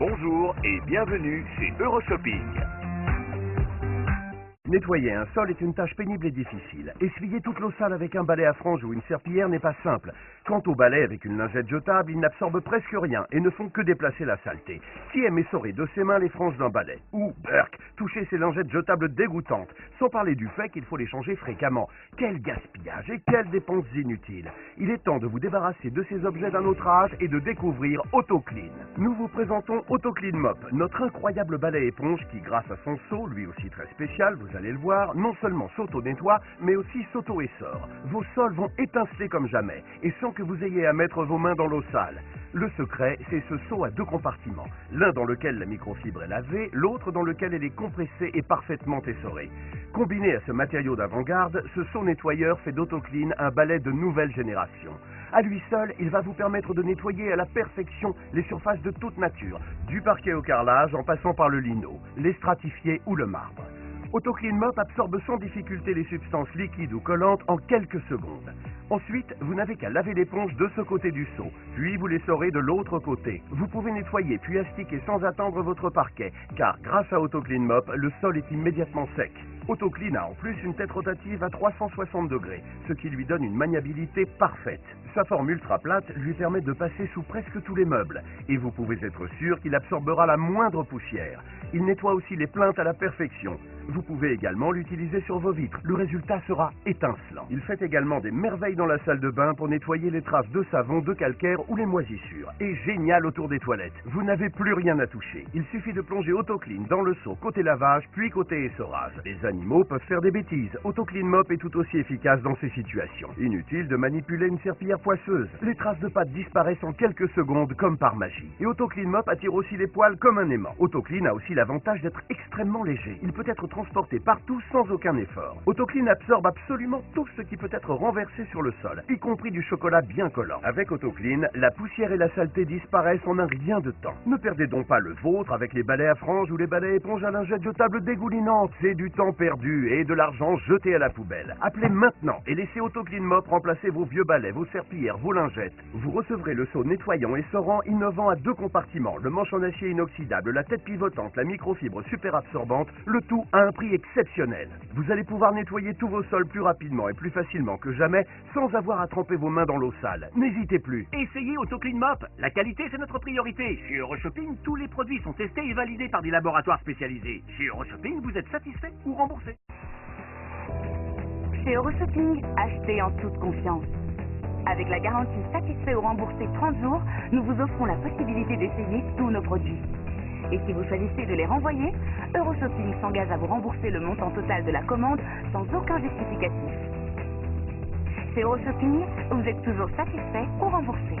Bonjour et bienvenue chez Euroshopping. Nettoyer un sol est une tâche pénible et difficile. Essuyer toute l'eau sale avec un balai à franges ou une serpillière n'est pas simple. Quant au balai avec une lingette jetable, ils n'absorbent presque rien et ne font que déplacer la saleté. Qui aime essorer de ses mains les franges d'un balai? Ou, burk, toucher ces lingettes jetables dégoûtantes, sans parler du fait qu'il faut les changer fréquemment. Quel gaspillage et quelles dépenses inutiles. Il est temps de vous débarrasser de ces objets d'un autre âge et de découvrir AutoClean. Nous vous présentons AutoClean Mop, notre incroyable balai éponge qui, grâce à son seau, lui aussi très spécial, vous allez le voir, non seulement s'auto-nettoie, mais aussi s'auto-essore. Vos sols vont étinceler comme jamais, et sans que vous ayez à mettre vos mains dans l'eau sale. Le secret, c'est ce seau à deux compartiments, l'un dans lequel la microfibre est lavée, l'autre dans lequel elle est compressée et parfaitement essorée. Combiné à ce matériau d'avant-garde, ce seau nettoyeur fait d'AutoClean un balai de nouvelle génération. À lui seul, il va vous permettre de nettoyer à la perfection les surfaces de toute nature, du parquet au carrelage en passant par le lino, les stratifiés ou le marbre. AutoClean Mop absorbe sans difficulté les substances liquides ou collantes en quelques secondes. Ensuite, vous n'avez qu'à laver l'éponge de ce côté du seau, puis vous l'essorez de l'autre côté. Vous pouvez nettoyer puis astiquer sans attendre votre parquet, car grâce à AutoClean Mop, le sol est immédiatement sec. AutoClean a en plus une tête rotative à 360 degrés, ce qui lui donne une maniabilité parfaite. Sa forme ultra plate lui permet de passer sous presque tous les meubles, et vous pouvez être sûr qu'il absorbera la moindre poussière. Il nettoie aussi les plinthes à la perfection. Vous pouvez également l'utiliser sur vos vitres, le résultat sera étincelant. Il fait également des merveilles dans la salle de bain pour nettoyer les traces de savon, de calcaire ou les moisissures. Et génial autour des toilettes, vous n'avez plus rien à toucher. Il suffit de plonger AutoClean dans le seau côté lavage, puis côté essorage. Les animaux peuvent faire des bêtises, AutoClean Mop est tout aussi efficace dans ces situations. Inutile de manipuler une serpillière poisseuse, les traces de pâte disparaissent en quelques secondes comme par magie. Et AutoClean Mop attire aussi les poils comme un aimant. AutoClean a aussi l'avantage d'être extrêmement léger, il peut être transporté partout sans aucun effort. AutoClean absorbe absolument tout ce qui peut être renversé sur le sol, y compris du chocolat bien collant. Avec AutoClean, la poussière et la saleté disparaissent en un rien de temps. Ne perdez donc pas le vôtre avec les balais à franges ou les balais éponges à lingettes jetables dégoulinantes. C'est du temps perdu et de l'argent jeté à la poubelle. Appelez maintenant et laissez AutoClean Mop remplacer vos vieux balais, vos serpillières, vos lingettes. Vous recevrez le seau nettoyant et essorant innovant à deux compartiments, le manche en acier inoxydable, la tête pivotante, la microfibre super absorbante, le tout à un prix exceptionnel. Vous allez pouvoir nettoyer tous vos sols plus rapidement et plus facilement que jamais sans avoir à tremper vos mains dans l'eau sale. N'hésitez plus. Essayez AutoClean Mop. La qualité, c'est notre priorité. Chez Euroshopping, tous les produits sont testés et validés par des laboratoires spécialisés. Chez Euroshopping, vous êtes satisfait ou remboursé? Chez Euroshopping, achetez en toute confiance. Avec la garantie satisfait ou remboursé 30 jours, nous vous offrons la possibilité d'essayer tous nos produits. Et si vous choisissez de les renvoyer, Euroshopping s'engage à vous rembourser le montant total de la commande sans aucun justificatif. Chez Euroshopping, vous êtes toujours satisfait ou remboursé.